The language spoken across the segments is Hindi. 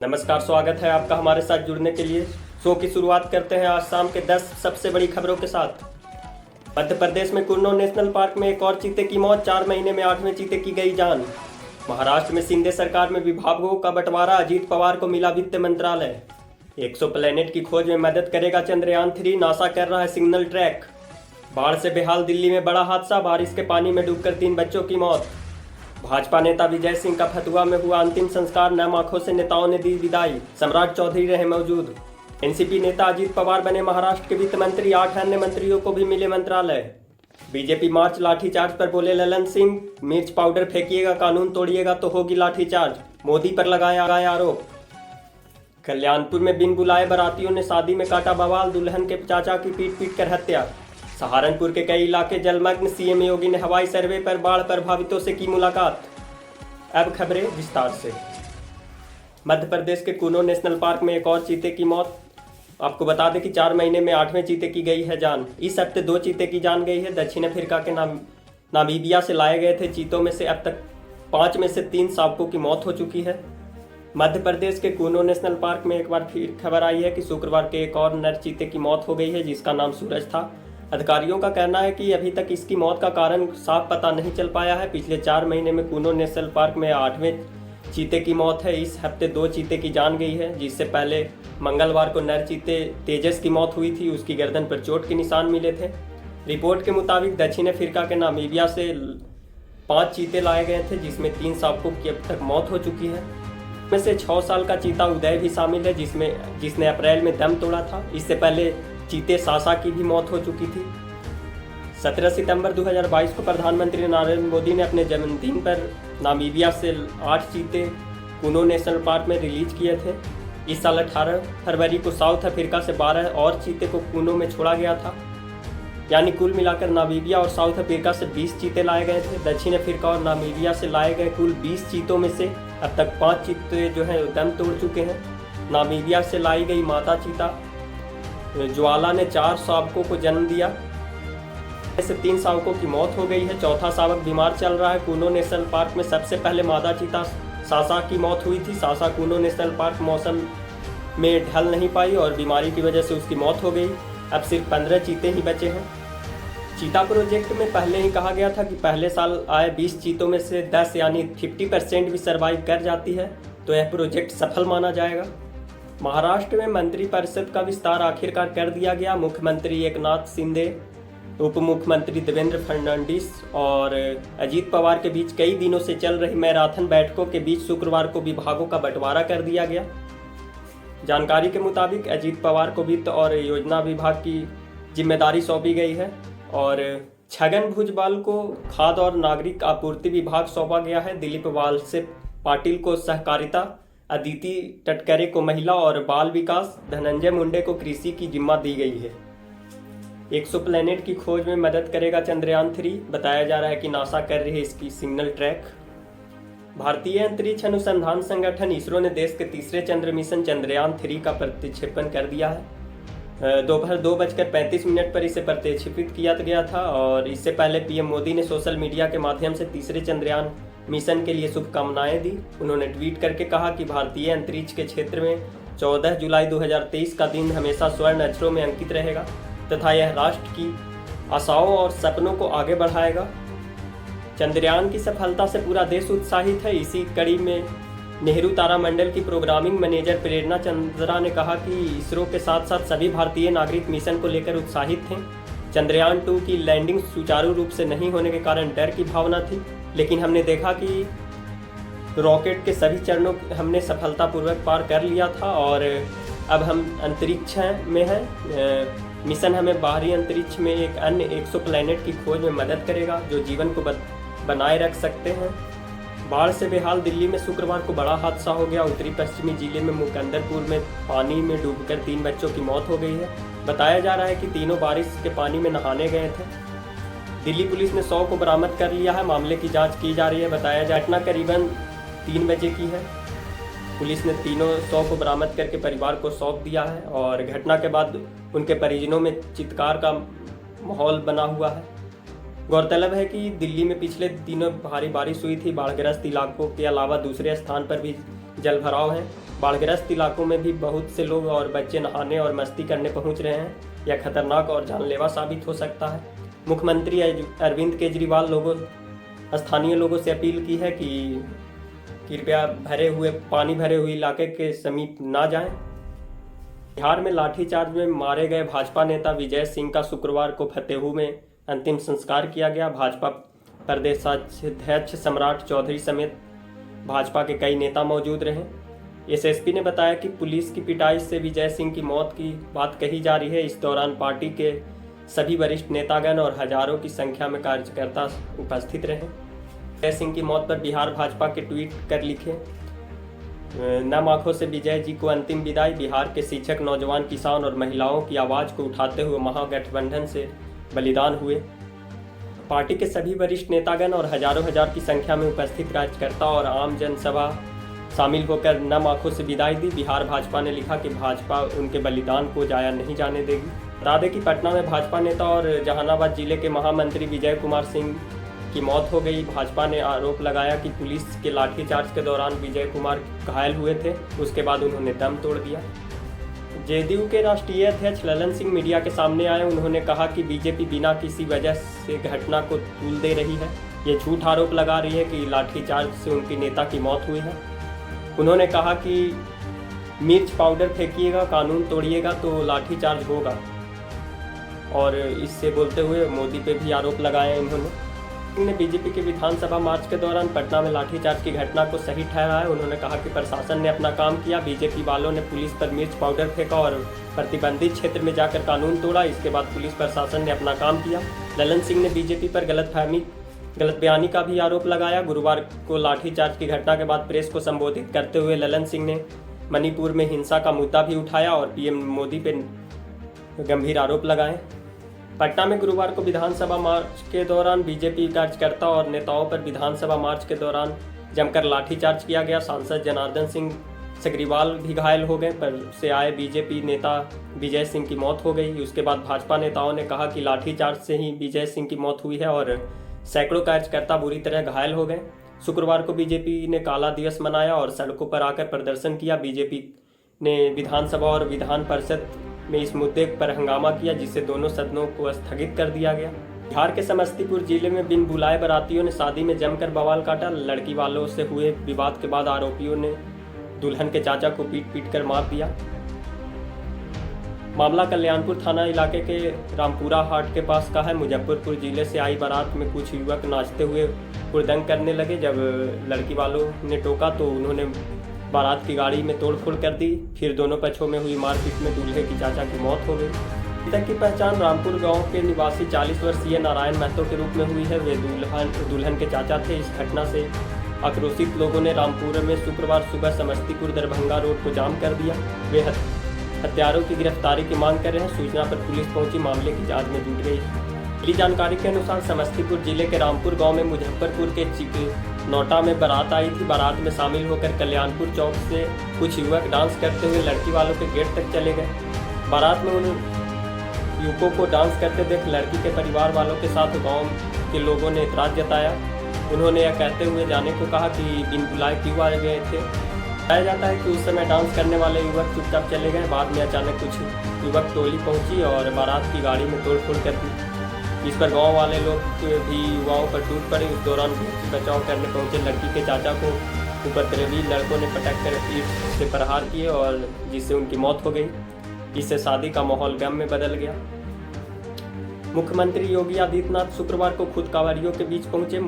नमस्कार, स्वागत है आपका हमारे साथ जुड़ने के लिए। शो की शुरुआत करते हैं आज शाम के 10 सबसे बड़ी खबरों के साथ। मध्य प्रदेश में कुन्नो नेशनल पार्क में एक और चीते की मौत, 4 महीने में 8वें चीते की गई जान। महाराष्ट्र में शिंदे सरकार में विभागों का बंटवारा, अजीत पवार को मिला वित्त मंत्रालय। 100 प्लैनेट की खोज में मदद करेगा चंद्रयान 3, नासा कर रहा है सिग्नल ट्रैक। बाढ़ से बेहाल दिल्ली में बड़ा हादसा, बारिश के पानी में डूबकर 3 बच्चों की मौत। भाजपा नेता विजय सिंह का फतुहा में हुआ अंतिम संस्कार, नम आंखों से नेताओं ने दी विदाई, सम्राट चौधरी रहे मौजूद। एनसीपी नेता अजीत पवार बने महाराष्ट्र के वित्त मंत्री, 8 अन्य मंत्रियों को भी मिले मंत्रालय। बीजेपी मार्च लाठीचार्ज पर बोले ललन सिंह, मिर्च पाउडर फेंकिएगा, कानून तोड़िएगा तो होगी लाठीचार्ज, मोदी पर लगाया आरोप। कल्याणपुर में बिन बुलाए बारातियों ने शादी में काटा बवाल, दुल्हन के चाचा की पीट पीट कर हत्या। सहारनपुर के कई इलाके जलमग्न, सीएम योगी ने हवाई सर्वे पर बाढ़ प्रभावितों से की मुलाकात। अब खबरें विस्तार से। मध्य प्रदेश के कुनो नेशनल पार्क में एक और चीते की मौत। आपको बता दें कि 4 महीने में 8वें चीते की गई है जान। इस हफ्ते 2 चीते की जान गई है। दक्षिण अफ्रीका के नामीबिया से लाए गए थे चीतों में से अब तक 5 में से 3 शावकों की मौत हो चुकी है। मध्य प्रदेश के कुनो नेशनल पार्क में एक बार फिर खबर आई है कि शुक्रवार के एक और नर चीते की मौत हो गई है, जिसका नाम सूरज था। अधिकारियों का कहना है कि अभी तक इसकी मौत का कारण साफ पता नहीं चल पाया है। पिछले 4 महीने में कुनो नेशनल पार्क में 8वें चीते की मौत है। इस हफ्ते 2 चीते की जान गई है, जिससे पहले मंगलवार को नर चीते तेजस की मौत हुई थी। उसकी गर्दन पर चोट के निशान मिले थे। रिपोर्ट के मुताबिक दक्षिण अफ्रीका के नामीबिया से 5 चीते लाए गए थे, जिसमें 3 शावकों की अब तक मौत हो चुकी है। में से 6 साल का चीता उदय भी शामिल है, जिसने अप्रैल में दम तोड़ा था। इससे पहले चीते सासा की भी मौत हो चुकी थी। 17 सितंबर 2022 को प्रधानमंत्री नरेंद्र मोदी ने अपने जन्मदिन पर नामीबिया से 8 चीते कुनो नेशनल पार्क में रिलीज किए थे। इस साल 18 फरवरी को साउथ अफ्रीका से 12 और चीते को कुनो में छोड़ा गया था। यानी कुल मिलाकर नामीबिया और साउथ अफ्रीका से 20 चीते लाए गए थे। दक्षिण अफ्रीका और नामीबिया से लाए गए कुल 20 चीतों में से अब तक 5 चीते जो हैं दम तोड़ चुके हैं। नामीबिया से लाई गई माता चीता ज्वाला ने 4 शावकों को जन्म दिया। ऐसे 3 शावकों की मौत हो गई है। चौथा शावक बीमार चल रहा है। कुनो नेशनल पार्क में सबसे पहले मादा चीता सासा की मौत हुई थी। सासा कुनो नेशनल पार्क मौसम में ढल नहीं पाई और बीमारी की वजह से उसकी मौत हो गई। अब सिर्फ 15 चीते ही बचे हैं। चीता प्रोजेक्ट में पहले ही कहा गया था कि पहले साल आए 20 चीतों में से 10 यानी 50% भी सर्वाइव कर जाती है तो यह प्रोजेक्ट सफल माना जाएगा। महाराष्ट्र में मंत्रिपरिषद का विस्तार आखिरकार कर दिया गया। मुख्यमंत्री एकनाथ शिंदे, उप मुख्यमंत्री देवेंद्र फडणवीस और अजीत पवार के बीच कई दिनों से चल रही मैराथन बैठकों के बीच शुक्रवार को विभागों का बंटवारा कर दिया गया। जानकारी के मुताबिक अजीत पवार को वित्त और योजना विभाग की जिम्मेदारी सौंपी गई है और छगन भुजबल को खाद्य और नागरिक आपूर्ति विभाग सौंपा गया है। दिलीप वालसे पाटिल को सहकारिता, अदिति तटकरे को महिला और बाल विकास, धनंजय मुंडे को कृषि की जिम्मा दी गई है। 100 प्लैनेट की खोज में मदद करेगा चंद्रयान 3। बताया जा रहा है कि नासा कर रही है इसकी सिग्नल ट्रैक। भारतीय अंतरिक्ष अनुसंधान संगठन इसरो ने देश के तीसरे चंद्र मिशन चंद्रयान 3 का प्रक्षेपण कर दिया है। दोपहर 2:35 पर इसे प्रक्षेपित किया गया था और इससे पहले पीएम मोदी ने सोशल मीडिया के माध्यम से तीसरे चंद्रयान मिशन के लिए शुभकामनाएं दी। उन्होंने ट्वीट करके कहा कि भारतीय अंतरिक्ष के क्षेत्र में 14 जुलाई 2023 का दिन हमेशा स्वर्ण अक्षरों में अंकित रहेगा तथा यह राष्ट्र की आशाओं और सपनों को आगे बढ़ाएगा। चंद्रयान की सफलता से पूरा देश उत्साहित है। इसी कड़ी में नेहरू तारामंडल की प्रोग्रामिंग मैनेजर प्रेरणा चंद्रा ने कहा कि इसरो के साथ साथ सभी भारतीय नागरिक मिशन को लेकर उत्साहित थे। चंद्रयान 2 की लैंडिंग सुचारू रूप से नहीं होने के कारण डर की भावना थी, लेकिन हमने देखा कि रॉकेट के सभी चरणों हमने सफलतापूर्वक पार कर लिया था और अब हम अंतरिक्ष में हैं। मिशन हमें बाहरी अंतरिक्ष में एक अन्य 100 प्लैनेट की खोज में मदद करेगा जो जीवन को बनाए रख सकते हैं। बाढ़ से बेहाल दिल्ली में शुक्रवार को बड़ा हादसा हो गया। उत्तरी पश्चिमी जिले में मुकंदरपुर में पानी में डूबकर 3 बच्चों की मौत हो गई है। बताया जा रहा है कि तीनों बारिश के पानी में नहाने गए थे। दिल्ली पुलिस ने 100 को बरामद कर लिया है। मामले की जांच की जा रही है। बताया जा घटना करीबन 3 बजे की है। पुलिस ने तीनों 100 को बरामद करके परिवार को सौंप दिया है और घटना के बाद उनके परिजनों में चित्कार का माहौल बना हुआ है। गौरतलब है कि दिल्ली में पिछले दिनों भारी बारिश हुई थी। बाढ़ग्रस्त इलाकों के अलावा दूसरे स्थान पर भी जलभराव है। बाढ़ग्रस्त इलाकों में भी बहुत से लोग और बच्चे नहाने और मस्ती करने पहुंच रहे हैं। यह खतरनाक और जानलेवा साबित हो सकता है। मुख्यमंत्री अरविंद केजरीवाल स्थानीय लोगों से अपील की है कि कृपया पानी भरे हुए इलाके के समीप ना जाएं। बिहार में लाठीचार्ज में मारे गए भाजपा नेता विजय सिंह का शुक्रवार को फतेहू में अंतिम संस्कार किया गया। भाजपा प्रदेशाध्यक्ष सम्राट चौधरी समेत भाजपा के कई नेता मौजूद रहे। एसएसपी ने बताया कि पुलिस की पिटाई से विजय सिंह की मौत की बात कही जा रही है। इस दौरान पार्टी के सभी वरिष्ठ नेतागण और हजारों की संख्या में कार्यकर्ता उपस्थित रहे। विजय सिंह की मौत पर बिहार भाजपा के ट्वीट कर लिखे, नम आंखों से विजय जी को अंतिम विदाई। बिहार के शिक्षक, नौजवान, किसान और महिलाओं की आवाज़ को उठाते हुए महागठबंधन से बलिदान हुए। पार्टी के सभी वरिष्ठ नेतागण और हजार की संख्या में उपस्थित कार्यकर्ता और आम जनसभा शामिल होकर नम आंखों से विदाई दी। बिहार भाजपा ने लिखा कि भाजपा उनके बलिदान को जाया नहीं जाने देगी। बता दें कि पटना में भाजपा नेता और जहानाबाद जिले के महामंत्री विजय कुमार सिंह की मौत हो गई। भाजपा ने आरोप लगाया कि पुलिस के लाठीचार्ज के दौरान विजय कुमार घायल हुए थे, उसके बाद उन्होंने दम तोड़ दिया। जेडीयू के राष्ट्रीय अध्यक्ष ललन सिंह मीडिया के सामने आए। उन्होंने कहा कि बीजेपी बिना किसी वजह से घटना को तूल दे रही है। ये झूठ आरोप लगा रही है कि लाठीचार्ज से उनके नेता की मौत हुई है। उन्होंने कहा कि मिर्च पाउडर फेंकिएगा, कानून तोड़िएगा तो लाठीचार्ज होगा। और इससे बोलते हुए मोदी पे भी आरोप लगाए इन्होंने। बीजेपी के विधानसभा मार्च के दौरान पटना में लाठीचार्ज की घटना को सही ठहराया। उन्होंने कहा कि प्रशासन ने अपना काम किया। बीजेपी वालों ने पुलिस पर मिर्च पाउडर फेंका और प्रतिबंधित क्षेत्र में जाकर कानून तोड़ा। इसके बाद पुलिस प्रशासन ने अपना काम किया। ललन सिंह ने बीजेपी पर गलत बयानी का भी आरोप लगाया। गुरुवार को लाठीचार्ज की घटना के बाद प्रेस को संबोधित करते हुए ललन सिंह ने मणिपुर में हिंसा का मुद्दा भी उठाया और पीएम मोदी पर गंभीर आरोप लगाए। पटना में गुरुवार को विधानसभा मार्च के दौरान बीजेपी कार्यकर्ता और नेताओं पर विधानसभा मार्च के दौरान जमकर लाठीचार्ज किया गया। सांसद जनार्दन सिंह सग्रीवाल भी घायल हो गए। पर से आए बीजेपी नेता विजय सिंह की मौत हो गई। उसके बाद भाजपा नेताओं ने कहा कि लाठीचार्ज से ही विजय सिंह की मौत हुई है और सैकड़ों कार्यकर्ता बुरी तरह घायल हो गए। शुक्रवार को बीजेपी ने काला दिवस मनाया और सड़कों पर आकर प्रदर्शन किया। बीजेपी ने विधानसभा और विधान परिषद में इस मुद्दे पर हंगामा किया, जिससे दोनों सदनों को स्थगित कर दिया गया। बिहार के समस्तीपुर जिले में बिन बुलाए बारातियों ने शादी में जमकर बवाल काटा। लड़की वालों से हुए विवाद के बाद आरोपियों ने दुल्हन के चाचा को पीट कर मार दिया। मामला कल्याणपुर थाना इलाके के रामपुरा हाट के पास का है। मुजफ्फरपुर जिले से आई बारात में कुछ युवक नाचते हुए हुड़दंग करने लगे। जब लड़की वालों ने टोका तो उन्होंने बारात की गाड़ी में तोड़फोड़ कर दी। फिर दोनों पक्षों में हुई मारपीट में दूल्हे की चाचा की मौत हो गई। मृतक की पहचान रामपुर गांव के निवासी 40 वर्षीय नारायण महतो के रूप में हुई है। वे दुल्हन के चाचा थे। इस घटना से आक्रोशित लोगों ने रामपुर में शुक्रवार सुबह समस्तीपुर दरभंगा रोड को जाम कर दिया। वे हत्यारों की गिरफ्तारी की मांग कर रहे हैं। सूचना पर पुलिस पहुंची, मामले की जांच में जुट गई। मिली जानकारी के अनुसार समस्तीपुर जिले के रामपुर गांव में मुजफ्फरपुर के नोटा में बारात आई थी। बारात में शामिल होकर कल्याणपुर चौक से कुछ युवक डांस करते हुए लड़की वालों के गेट तक चले गए। बारात में उन युवकों को डांस करते देख लड़की के परिवार वालों के साथ गांव के लोगों ने एतराज जताया। उन्होंने यह कहते हुए जाने को कहा कि बिन बुलाए क्यों आ गए थे। बताया जाता है कि उस समय डांस करने वाले युवक चुपचाप चले गए। बाद में अचानक कुछ युवक टोली पहुंची और बारात की गाड़ी में तोड़फोड़ कर दी। इस पर गांव वाले लोग भी युवाओं पर टूट पड़े। उस दौरान बचाव करने पहुंचे लड़की के चाचा को उपद्रवी लड़कों ने पटक कर ईंट से प्रहार किए और जिससे उनकी मौत हो गई। इससे शादी का माहौल गम में बदल गया। मुख्यमंत्री योगी आदित्यनाथ शुक्रवार को खुद कांवरियों के बीच पहुंचे।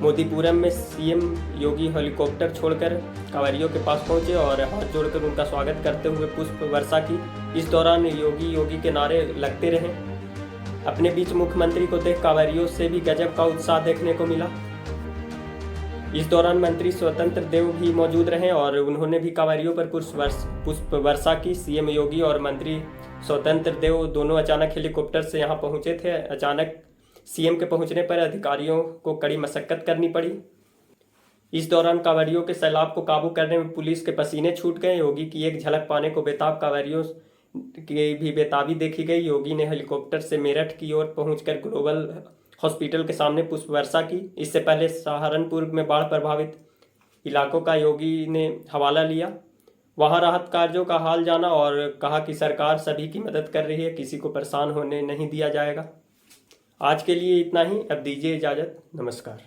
मोदीपुरम में सीएम योगी हेलीकॉप्टर छोड़कर कांवरियों के पास पहुंचे और हाथ जोड़कर उनका स्वागत करते हुए पुष्प वर्षा की। इस दौरान योगी के नारे लगते रहे। अपने बीच मुख्यमंत्री को देख कांवरियों से भी गजब का उत्साह देखने को मिला। इस दौरान मंत्री स्वतंत्र देव भी मौजूद रहे और उन्होंने भी कांवरियों पर पुष्प वर्षा की। सीएम योगी और मंत्री स्वतंत्र देव दोनों अचानक हेलीकॉप्टर से यहां पहुंचे थे। अचानक सीएम के पहुंचने पर अधिकारियों को कड़ी मशक्कत करनी पड़ी। इस दौरान कांवरियों के सैलाब को काबू करने में पुलिस के पसीने छूट गए। योगी की एक झलक पाने को बेताब कांवरियों की भी बेताबी देखी गई। योगी ने हेलीकॉप्टर से मेरठ की ओर पहुंचकर ग्लोबल हॉस्पिटल के सामने पुष्प वर्षा की। इससे पहले सहारनपुर में बाढ़ प्रभावित इलाकों का योगी ने हवाला लिया। वहां राहत कार्यों का हाल जाना और कहा कि सरकार सभी की मदद कर रही है, किसी को परेशान होने नहीं दिया जाएगा। आज के लिए इतना ही, अब दीजिए इजाज़त। नमस्कार।